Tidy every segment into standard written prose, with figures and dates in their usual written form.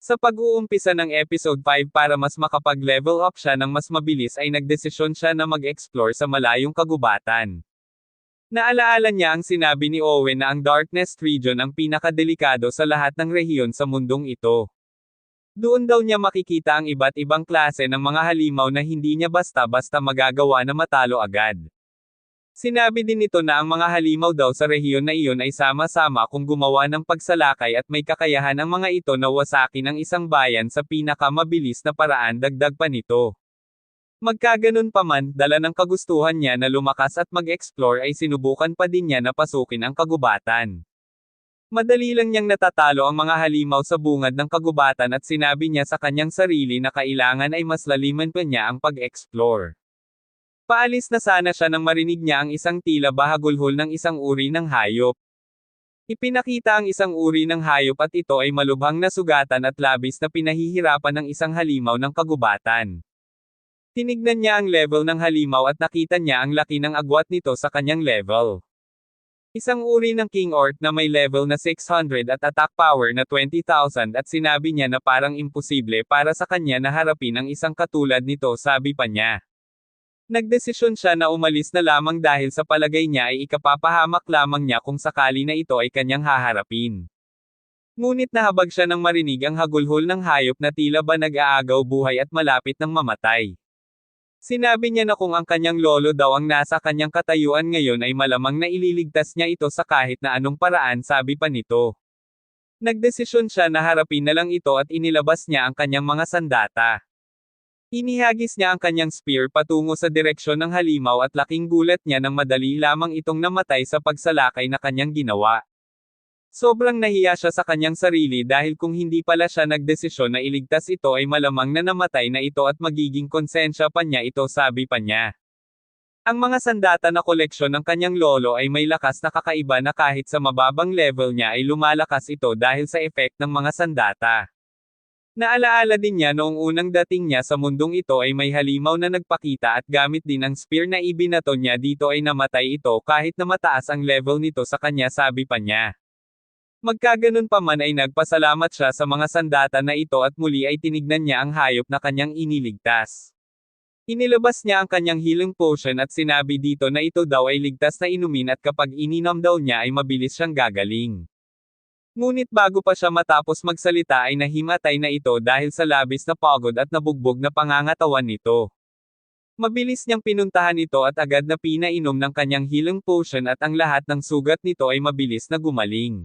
Sa pag-uumpisa ng episode 5 para mas makapag-level up siya ng mas mabilis ay nagdesisyon siya na mag-explore sa malayong kagubatan. Naalaala niya ang sinabi ni Owen na ang Darkness Region ang pinakadelikado sa lahat ng rehiyon sa mundong ito. Doon daw niya makikita ang iba't ibang klase ng mga halimaw na hindi niya basta-basta magagawa na matalo agad. Sinabi din nito na ang mga halimaw daw sa rehiyon na iyon ay sama-sama kung gumawa ng pagsalakay at may kakayahan ang mga ito na wasakin ang isang bayan sa pinakamabilis na paraan, dagdag pa nito. Magkaganon pa man, dala ng kagustuhan niya na lumakas at mag-explore ay sinubukan pa din niya na pasukin ang kagubatan. Madali lang niyang natatalo ang mga halimaw sa bungad ng kagubatan at sinabi niya sa kanyang sarili na kailangan ay mas laliman pa niya ang pag-explore. Paalis na sana siya nang marinig niya ang isang tila bahagulhol ng isang uri ng hayop. Ipinakita ang isang uri ng hayop at ito ay malubhang nasugatan at labis na pinahihirapan ng isang halimaw ng kagubatan. Tinignan niya ang level ng halimaw at nakita niya ang laki ng agwat nito sa kanyang level. Isang uri ng King Orc na may level na 600 at attack power na 20,000 at sinabi niya na parang imposible para sa kanya na harapin ang isang katulad nito, sabi pa niya. Nagdesisyon siya na umalis na lamang dahil sa palagay niya ay ikapapahamak lamang niya kung sakali na ito ay kanyang haharapin. Ngunit nahabag siya nang marinig ang hagulhol ng hayop na tila ba nag-aagaw buhay at malapit ng mamatay. Sinabi niya na kung ang kanyang lolo daw ang nasa kanyang katayuan ngayon ay malamang na ililigtas niya ito sa kahit na anong paraan, sabi pa nito. Nagdesisyon siya na harapin na lang ito at inilabas niya ang kanyang mga sandata. Inihagis niya ang kanyang spear patungo sa direksyon ng halimaw at laking gulat niya nang madali lamang itong namatay sa pagsalakay na kanyang ginawa. Sobrang nahiya siya sa kanyang sarili dahil kung hindi pala siya nagdesisyon na iligtas ito ay malamang na namatay na ito at magiging konsensya pa niya ito, sabi pa niya. Ang mga sandata na koleksyon ng kanyang lolo ay may lakas na kakaiba na kahit sa mababang level niya ay lumalakas ito dahil sa effect ng mga sandata. Naalaala din niya noong unang dating niya sa mundong ito ay may halimaw na nagpakita at gamit din ang spear na ibinato niya dito ay namatay ito kahit na mataas ang level nito sa kanya, sabi pa niya. Magkaganon pa man ay nagpasalamat siya sa mga sandata na ito at muli ay tinignan niya ang hayop na kanyang iniligtas. Inilabas niya ang kanyang healing potion at sinabi dito na ito daw ay ligtas na inumin at kapag ininom daw niya ay mabilis siyang gagaling. Ngunit bago pa siya matapos magsalita ay nahimatay na ito dahil sa labis na pagod at nabugbog na pangangatawan nito. Mabilis niyang pinuntahan ito at agad na pinainom ng kanyang healing potion at ang lahat ng sugat nito ay mabilis na gumaling.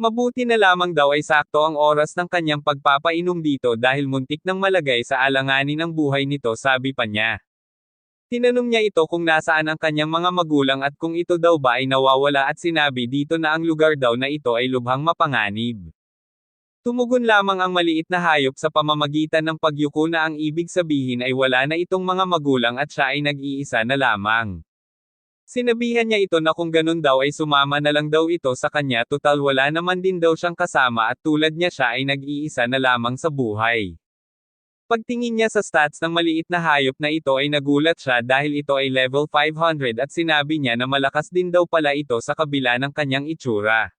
Mabuti na lamang daw ay sakto ang oras ng kanyang pagpapainom dito dahil muntik nang malagay sa alanganin ang buhay nito, sabi pa niya. Tinanong niya ito kung nasaan ang kanyang mga magulang at kung ito daw ba ay nawawala at sinabi dito na ang lugar daw na ito ay lubhang mapanganib. Tumugon lamang ang maliit na hayop sa pamamagitan ng pagyuko na ang ibig sabihin ay wala na itong mga magulang at siya ay nag-iisa na lamang. Sinabihan niya ito na kung ganun daw ay sumama na lang daw ito sa kanya, tutal wala naman din daw siyang kasama at tulad niya siya ay nag-iisa na lamang sa buhay. Pagtingin niya sa stats ng maliit na hayop na ito ay nagulat siya dahil ito ay level 500 at sinabi niya na malakas din daw pala ito sa kabila ng kanyang itsura.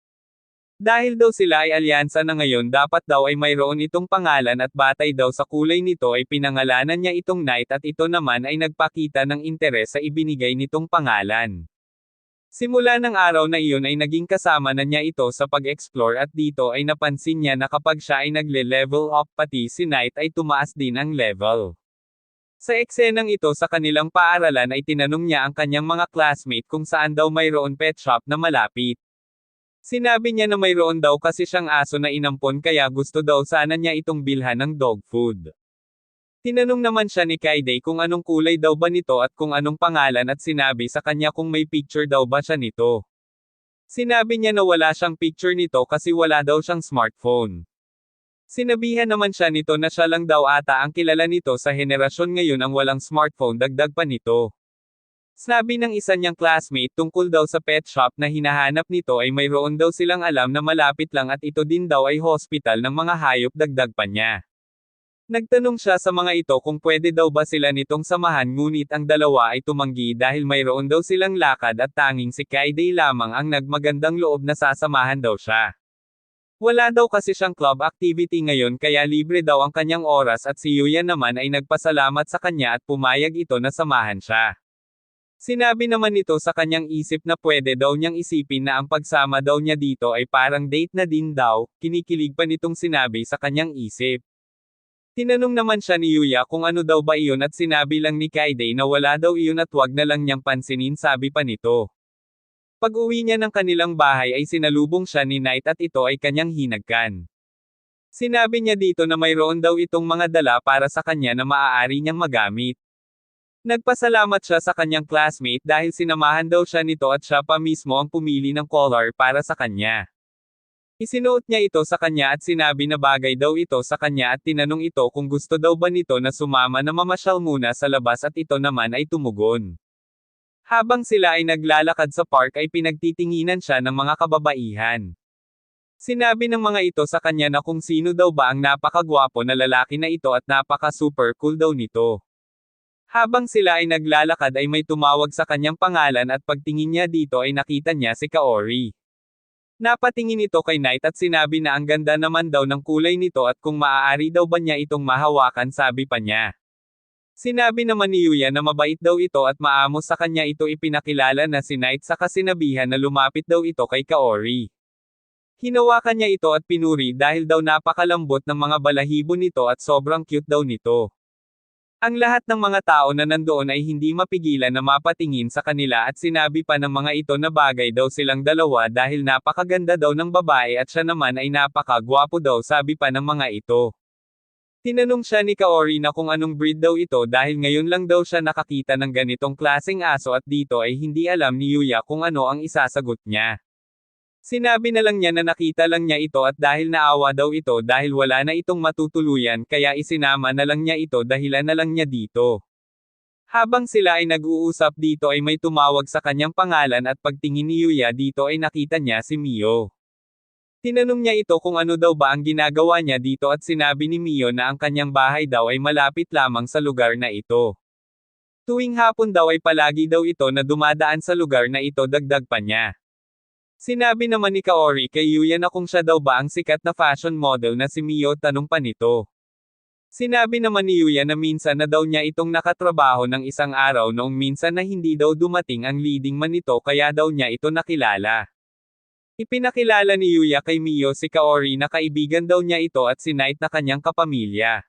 Dahil daw sila ay alyansa na ngayon, dapat daw ay mayroon itong pangalan at batay daw sa kulay nito ay pinangalanan niya itong Knight at ito naman ay nagpakita ng interes sa ibinigay nitong pangalan. Simula ng araw na iyon ay naging kasama na niya ito sa pag-explore at dito ay napansin niya na kapag siya ay nagle-level up pati si Knight ay tumaas din ang level. Sa eksenang ito sa kanilang paaralan ay tinanong niya ang kanyang mga classmate kung saan daw mayroon pet shop na malapit. Sinabi niya na mayroon daw kasi siyang aso na inampon kaya gusto daw sana niya itong bilhan ng dog food. Tinanong naman siya ni Kaide kung anong kulay daw ba nito at kung anong pangalan at sinabi sa kanya kung may picture daw ba siya nito. Sinabi niya na wala siyang picture nito kasi wala daw siyang smartphone. Sinabihan naman siya nito na siya lang daw ata ang kilala nito sa henerasyon ngayon ang walang smartphone, dagdag pa nito. Sabi ng isa niyang classmate tungkol daw sa pet shop na hinahanap nito ay mayroon daw silang alam na malapit lang at ito din daw ay hospital ng mga hayop, dagdag pa niya. Nagtanong siya sa mga ito kung pwede daw ba sila nitong samahan ngunit ang dalawa ay tumanggi dahil mayroon daw silang lakad at tanging si Kaide lamang ang nagmagandang loob na sasamahan daw siya. Wala daw kasi siyang club activity ngayon kaya libre daw ang kanyang oras at si Yuya naman ay nagpasalamat sa kanya at pumayag ito na samahan siya. Sinabi naman nito sa kanyang isip na pwede daw niyang isipin na ang pagsama daw niya dito ay parang date na din daw, kinikilig pa nitong sinabi sa kanyang isip. Tinanong naman siya ni Yuya kung ano daw ba iyon at sinabi lang ni Kaide na wala daw iyon at wag na lang niyang pansinin sabi pa nito. Pag-uwi niya ng kanilang bahay ay sinalubong siya ni Knight at ito ay kanyang hinagkan. Sinabi niya dito na mayroon daw itong mga dala para sa kanya na maaari niyang magamit. Nagpasalamat siya sa kanyang classmate dahil sinamahan daw siya nito at siya pa mismo ang pumili ng collar para sa kanya. Isinuot niya ito sa kanya at sinabi na bagay daw ito sa kanya at tinanong ito kung gusto daw ba nito na sumama na mamasyal muna sa labas at ito naman ay tumugon. Habang sila ay naglalakad sa park ay pinagtitinginan siya ng mga kababaihan. Sinabi ng mga ito sa kanya na kung sino daw ba ang napakagwapo na lalaki na ito at napaka-super cool daw nito. Habang sila ay naglalakad ay may tumawag sa kanyang pangalan at pagtingin niya dito ay nakita niya si Kaori. Napatingin ito kay Knight at sinabi na ang ganda naman daw ng kulay nito at kung maaari daw ba niya itong mahawakan sabi pa niya. Sinabi naman ni Yuya na mabait daw ito at maamos sa kanya ito ipinakilala na si Knight saka sinabihan na lumapit daw ito kay Kaori. Hinawakan niya ito at pinuri dahil daw napakalambot ng mga balahibo nito at sobrang cute daw nito. Ang lahat ng mga tao na nandoon ay hindi mapigilan na mapatingin sa kanila at sinabi pa ng mga ito na bagay daw silang dalawa dahil napakaganda daw ng babae at siya naman ay napakagwapo daw sabi pa ng mga ito. Tinanong siya ni Kaori na kung anong breed daw ito dahil ngayon lang daw siya nakakita ng ganitong klaseng aso at dito ay hindi alam ni Yuya kung ano ang isasagot niya. Sinabi na lang niya na nakita lang niya ito at dahil naawa daw ito dahil wala na itong matutuluyan kaya isinama na lang niya ito dahilan na lang niya dito. Habang sila ay nag-uusap dito ay may tumawag sa kanyang pangalan at pagtingin ni Yuya dito ay nakita niya si Mio. Tinanong niya ito kung ano daw ba ang ginagawa niya dito at sinabi ni Mio na ang kanyang bahay daw ay malapit lamang sa lugar na ito. Tuwing hapon daw ay palagi daw ito na dumadaan sa lugar na ito dagdag pa niya. Sinabi naman ni Kaori kay Yuya na kung siya daw ba ang sikat na fashion model na si Mio tanong pa nito. Sinabi naman ni Yuya na minsan na daw niya itong nakatrabaho ng isang araw noong minsan na hindi daw dumating ang leading man nito kaya daw niya ito nakilala. Ipinakilala ni Yuya kay Mio si Kaori na kaibigan daw niya ito at si Knight na kanyang kapamilya.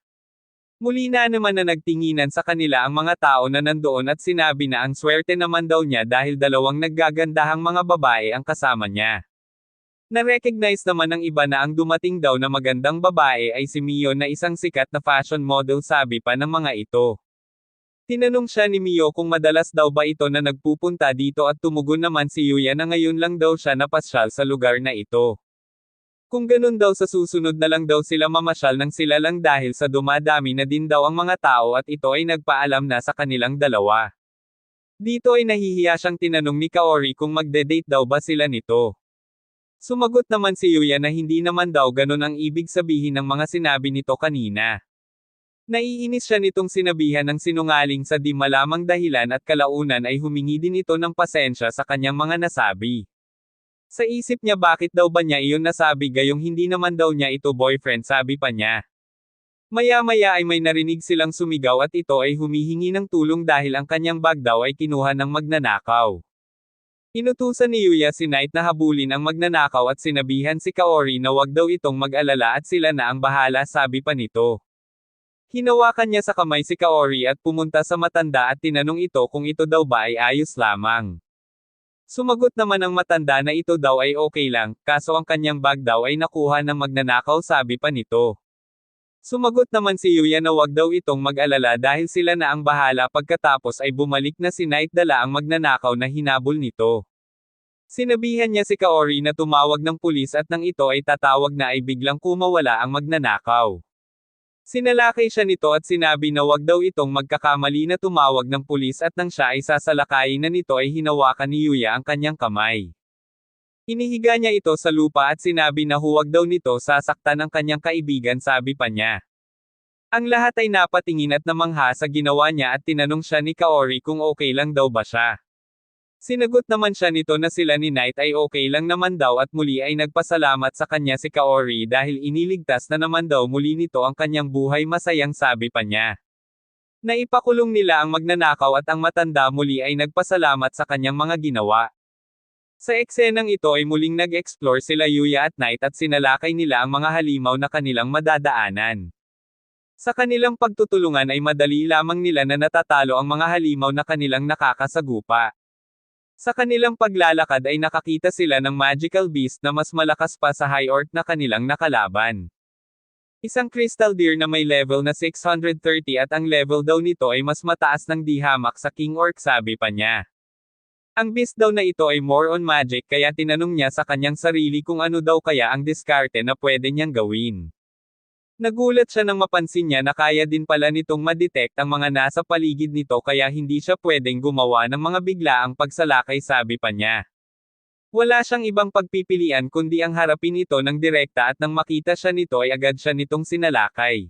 Muli na naman na nagtinginan sa kanila ang mga tao na nandoon at sinabi na ang swerte naman daw niya dahil dalawang naggagandahang mga babae ang kasama niya. Na-recognize naman ng iba na ang dumating daw na magandang babae ay si Mio na isang sikat na fashion model sabi pa ng mga ito. Tinanong siya ni Mio kung madalas daw ba ito na nagpupunta dito at tumugon naman si Yuya na ngayon lang daw siya napasyal sa lugar na ito. Kung ganun daw sa susunod na lang daw sila mamasyal ng sila lang dahil sa dumadami na din daw ang mga tao at ito ay nagpaalam na sa kanilang dalawa. Dito ay nahihiya siyang tinanong ni Kaori kung magde-date daw ba sila nito. Sumagot naman si Yuya na hindi naman daw ganun ang ibig sabihin ng mga sinabi nito kanina. Naiinis siya nitong sinabihan ng sinungaling sa di malamang dahilan at kalaunan ay humingi din ito ng pasensya sa kanyang mga nasabi. Sa isip niya bakit daw ba niya iyon nasabi gayong hindi naman daw niya ito boyfriend sabi pa niya. Maya-maya ay may narinig silang sumigaw at ito ay humihingi ng tulong dahil ang kanyang bag daw ay kinuha ng magnanakaw. Inutusan ni Yuya si Knight na habulin ang magnanakaw at sinabihan si Kaori na wag daw itong mag-alala at sila na ang bahala sabi pa nito. Hinawakan niya sa kamay si Kaori at pumunta sa matanda at tinanong ito kung ito daw ba ay ayos lamang. Sumagot naman ang matanda na ito daw ay okay lang, kaso ang kanyang bag daw ay nakuha ng magnanakaw sabi pa nito. Sumagot naman si Yuya na wag daw itong mag-alala dahil sila na ang bahala pagkatapos ay bumalik na si Knight dala ang magnanakaw na hinabol nito. Sinabihan niya si Kaori na tumawag ng pulis at nang ito ay tatawag na ay biglang kumawala ang magnanakaw. Sinalakay siya nito at sinabi na wag daw itong magkakamali na tumawag ng pulis at nang siya ay sasalakayin na nito ay hinawakan ni Yuya ang kanyang kamay. Inihiga niya ito sa lupa at sinabi na huwag daw nito sasaktan ang kanyang kaibigan sabi pa niya. Ang lahat ay napatingin at namangha sa ginawa niya at tinanong siya ni Kaori kung okay lang daw ba siya. Sinagot naman siya nito na sila ni Knight ay okay lang naman daw at muli ay nagpasalamat sa kanya si Kaori dahil iniligtas na naman daw muli nito ang kanyang buhay, masayang sabi pa niya. Naipakulong nila ang magnanakaw at ang matanda muli ay nagpasalamat sa kanyang mga ginawa. Sa eksenang ito ay muling nag-explore sila Yuya at Knight at sinalakay nila ang mga halimaw na kanilang madadaanan. Sa kanilang pagtutulungan ay madali lamang nila na natatalo ang mga halimaw na kanilang nakakasagupa. Sa kanilang paglalakad ay nakakita sila ng magical beast na mas malakas pa sa high orc na kanilang nakalaban. Isang crystal deer na may level na 630 at ang level daw nito ay mas mataas ng dihamak sa king orc, sabi pa niya. Ang beast daw na ito ay more on magic kaya tinanong niya sa kanyang sarili kung ano daw kaya ang diskarte na pwede niyang gawin. Nagulat siya nang mapansin niya na kaya din pala nitong ma-detect ang mga nasa paligid nito kaya hindi siya pwedeng gumawa ng mga biglaang pagsalakay, sabi pa niya. Wala siyang ibang pagpipilian kundi ang harapin ito ng direkta at nang makita siya nito ay agad siya nitong sinalakay.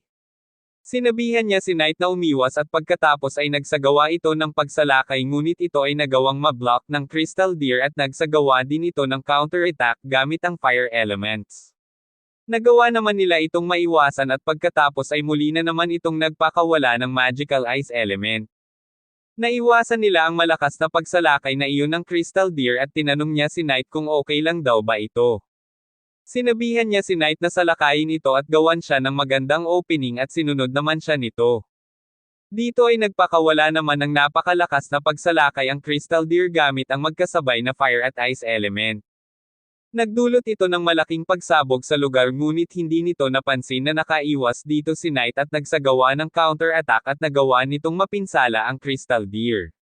Sinabihan niya si Knight na umiwas at pagkatapos ay nagsagawa ito ng pagsalakay ngunit ito ay nagawang ma-block ng crystal deer at nagsagawa din ito ng counter-attack gamit ang fire elements. Nagawa naman nila itong maiwasan at pagkatapos ay muli na naman itong nagpakawala ng magical ice element. Naiwasan nila ang malakas na pagsalakay na iyon ng crystal deer at tinanong niya si Knight kung okay lang daw ba ito. Sinabihan niya si Knight na salakayin ito at gawan siya ng magandang opening at sinunod naman siya nito. Dito ay nagpakawala naman ng napakalakas na pagsalakay ang crystal deer gamit ang magkasabay na fire at ice element. Nagdulot ito ng malaking pagsabog sa lugar ngunit hindi nito napansin na nakaiwas dito si Knight at nagsagawa ng counter-attack at nagawa nitong mapinsala ang crystal deer.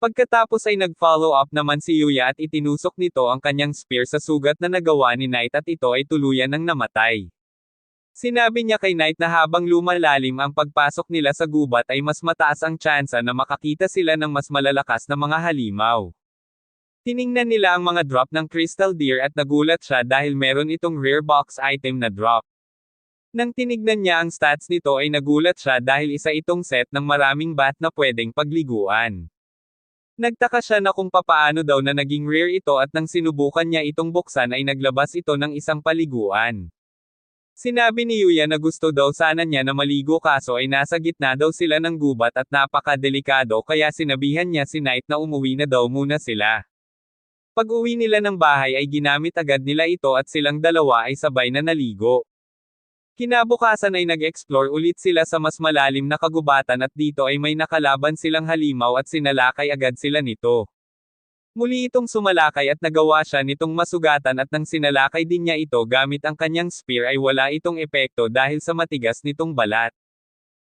Pagkatapos ay nag-follow up naman si Yuya at itinusok nito ang kanyang spear sa sugat na nagawa ni Knight at ito ay tuluyan ng namatay. Sinabi niya kay Knight na habang lumalalim ang pagpasok nila sa gubat ay mas mataas ang tsansa na makakita sila ng mas malalakas na mga halimaw. Tiningnan nila ang mga drop ng crystal deer at nagulat siya dahil meron itong rare box item na drop. Nang tinignan niya ang stats nito ay nagulat siya dahil isa itong set ng maraming bat na pwedeng pagliguan. Nagtaka siya na kung papaano daw na naging rare ito at nang sinubukan niya itong buksan ay naglabas ito ng isang paliguan. Sinabi ni Yuya na gusto daw sana niya na maligo kaso ay nasa gitna daw sila ng gubat at napakadelikado kaya sinabihan niya si Knight na umuwi na daw muna sila. Pag-uwi nila ng bahay ay ginamit agad nila ito at silang dalawa ay sabay na naligo. Kinabukasan ay nag-explore ulit sila sa mas malalim na kagubatan at dito ay may nakalaban silang halimaw at sinalakay agad sila nito. Muli itong sumalakay at nagawa siya nitong masugatan at nang sinalakay din niya ito gamit ang kanyang spear ay wala itong epekto dahil sa matigas nitong balat.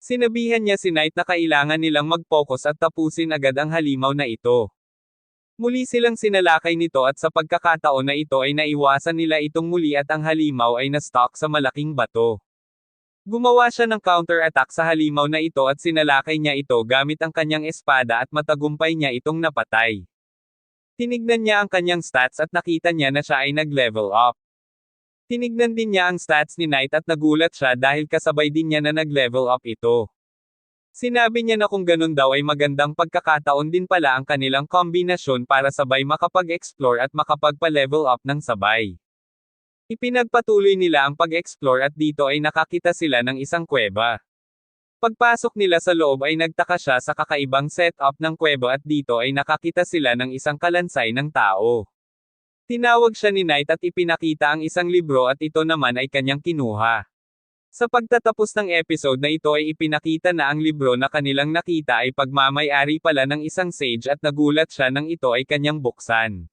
Sinabihan niya si Knight na kailangan nilang mag-focus at tapusin agad ang halimaw na ito. Muli silang sinalakay nito at sa pagkakataon na ito ay naiwasan nila itong muli at ang halimaw ay na-stuck sa malaking bato. Gumawa siya ng counter-attack sa halimaw na ito at sinalakay niya ito gamit ang kanyang espada at matagumpay niya itong napatay. Tinignan niya ang kanyang stats at nakita niya na siya ay nag-level up. Tinignan din niya ang stats ni Knight at nagulat siya dahil kasabay din niya na nag-level up ito. Sinabi niya na kung ganun daw ay magandang pagkakataon din pala ang kanilang kombinasyon para sabay makapag-explore at makapagpa-level up ng sabay. Ipinagpatuloy nila ang pag-explore at dito ay nakakita sila ng isang kuweba. Pagpasok nila sa loob ay nagtaka siya sa kakaibang setup ng kuweba at dito ay nakakita sila ng isang kalansay ng tao. Tinawag siya ni Knight at ipinakita ang isang libro at ito naman ay kanyang kinuha. Sa pagtatapos ng episode na ito ay ipinakita na ang libro na kanilang nakita ay pagmamay-ari pala ng isang sage at nagulat siya nang ito ay kanyang buksan.